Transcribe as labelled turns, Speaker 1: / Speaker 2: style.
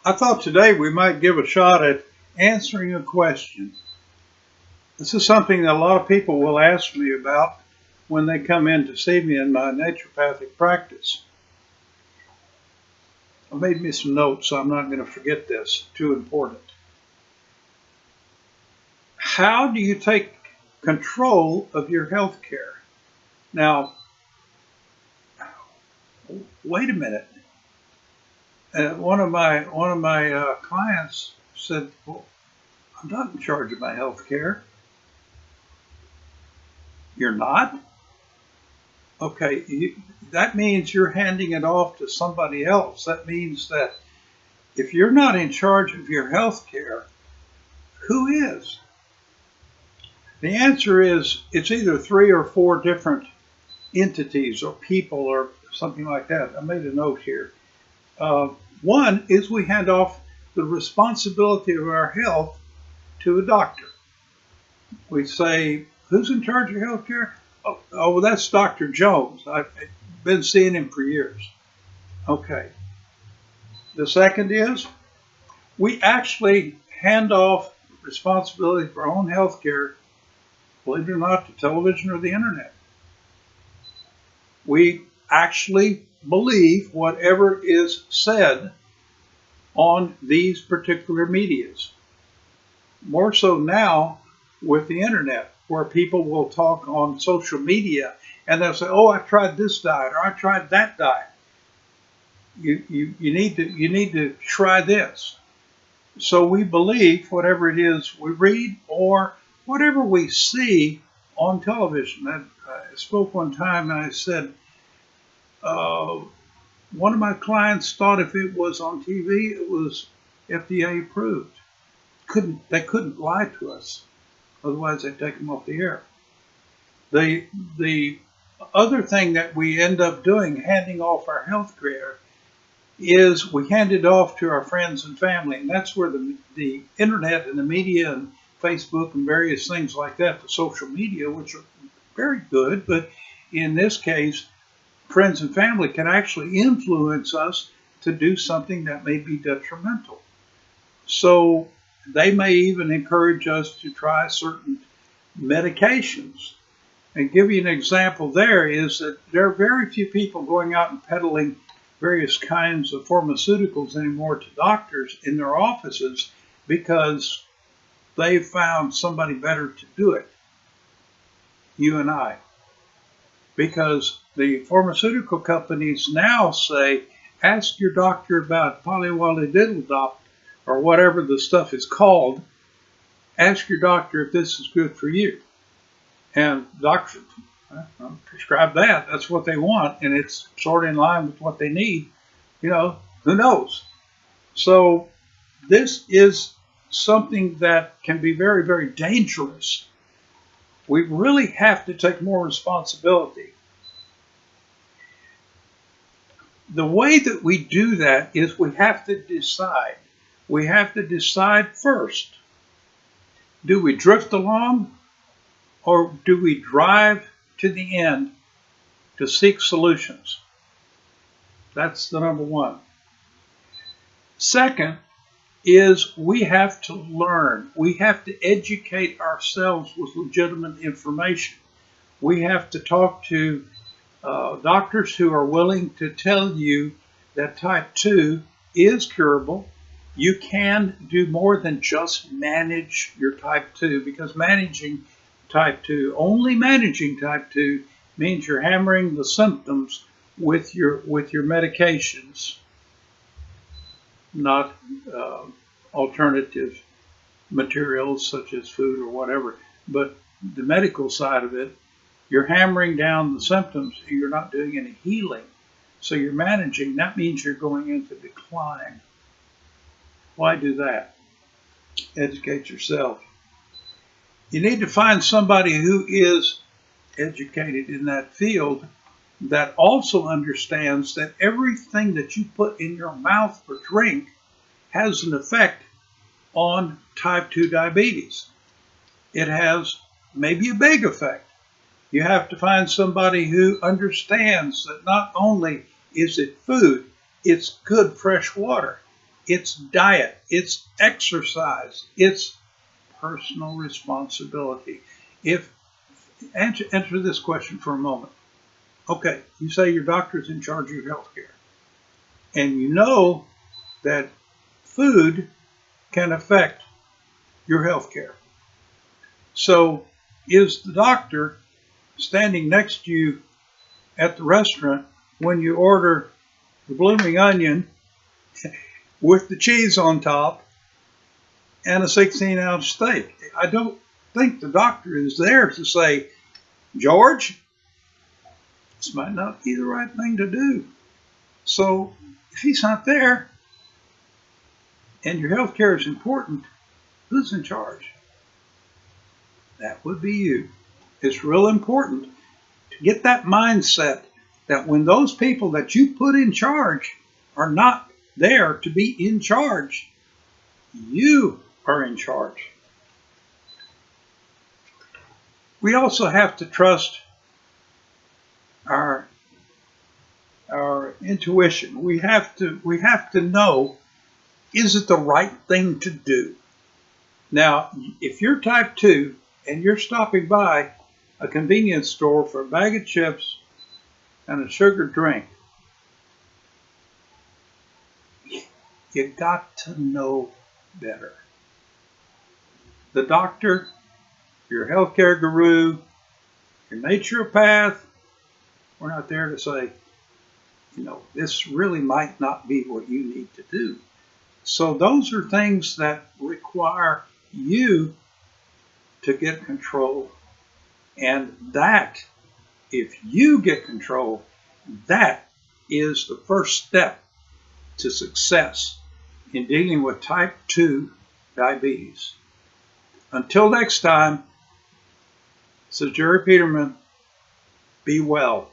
Speaker 1: I thought today we might give a shot at answering a question. This is something that a lot of people will ask me about when they come in to see me in my naturopathic practice. I made me some notes, so I'm not going to forget this. Too important. How do you take control of your health care? Now, wait a minute. One of my clients said, "Well, I'm not in charge of my health care." You're not? Okay, that means you're handing it off to somebody else. That means that if you're not in charge of your health care, who is? The answer is it's either 3 or 4 different entities or people or something like that. I made a note here. One is we hand off the responsibility of our health to a doctor. We say, who's in charge of health care? Oh, well, that's Dr. Jones. I've been seeing him for years. Okay. The second is we actually hand off responsibility for our own health care, believe it or not, to television or the internet. We actually believe whatever is said on these particular medias. More so now with the internet, where people will talk on social media and they'll say, "Oh, I tried this diet," or "I tried that diet." You need to try this. So we believe whatever it is we read or whatever we see on television. I spoke one time and I said, one of my clients thought if it was on TV, it was FDA approved. They couldn't lie to us. Otherwise, they'd take them off the air. The other thing that we end up doing, handing off our health care, is we hand it off to our friends and family. And that's where the internet and the media and Facebook and various things like that, the social media, which are very good, but in this case, friends and family can actually influence us to do something that may be detrimental. So they may even encourage us to try certain medications. And give you an example there is that there are very few people going out and peddling various kinds of pharmaceuticals anymore to doctors in their offices because they found somebody better to do it, you and I. Because the pharmaceutical companies now say, ask your doctor about polywalididildop or whatever the stuff is called. Ask your doctor if this is good for you. And doctors prescribe that. That's what they want, and it's sort of in line with what they need. You know, who knows? So this is something that can be very, very dangerous. We really have to take more responsibility. The way that we do that is we have to decide. We have to decide first. Do we drift along or do we drive to the end to seek solutions? That's the number one. Second is we have to learn. We have to educate ourselves with legitimate information. We have to talk to doctors who are willing to tell you that type 2 is curable. You can do more than just manage your type 2, because managing type 2, only managing type 2, means you're hammering the symptoms with your medications, not alternative materials such as food or whatever. But the medical side of it, you're hammering down the symptoms. You're not doing any healing. So you're managing. That means you're going into decline. Why do that? Educate yourself. You need to find somebody who is educated in that field that also understands that everything that you put in your mouth or drink has an effect on type 2 diabetes. It has maybe a big effect. You have to find somebody who understands that not only is it food, it's good fresh water. it's diet, it's exercise, it's personal responsibility. Answer this question for a moment. Okay, you say your doctor is in charge of your health care, and you know that food can affect your health care. So is the doctor standing next to you at the restaurant when you order the blooming onion with the cheese on top and a 16-ounce steak? I don't think the doctor is there to say, George, this might not be the right thing to do. So if he's not there and your health care is important, who's in charge? That would be you. It's real important to get that mindset that when those people that you put in charge are not there to be in charge, you are in charge. We also have to trust our intuition. We have to know, is it the right thing to do? Now, if you're type 2 and you're stopping by a convenience store for a bag of chips and a sugar drink, you got to know better. The doctor, your healthcare guru, your naturopath, we're not there to say, this really might not be what you need to do. So those are things that require you to get control. And that, if you get control, that is the first step to success in dealing with type 2 diabetes. Until next time, this is Jerry Peterman. Be well.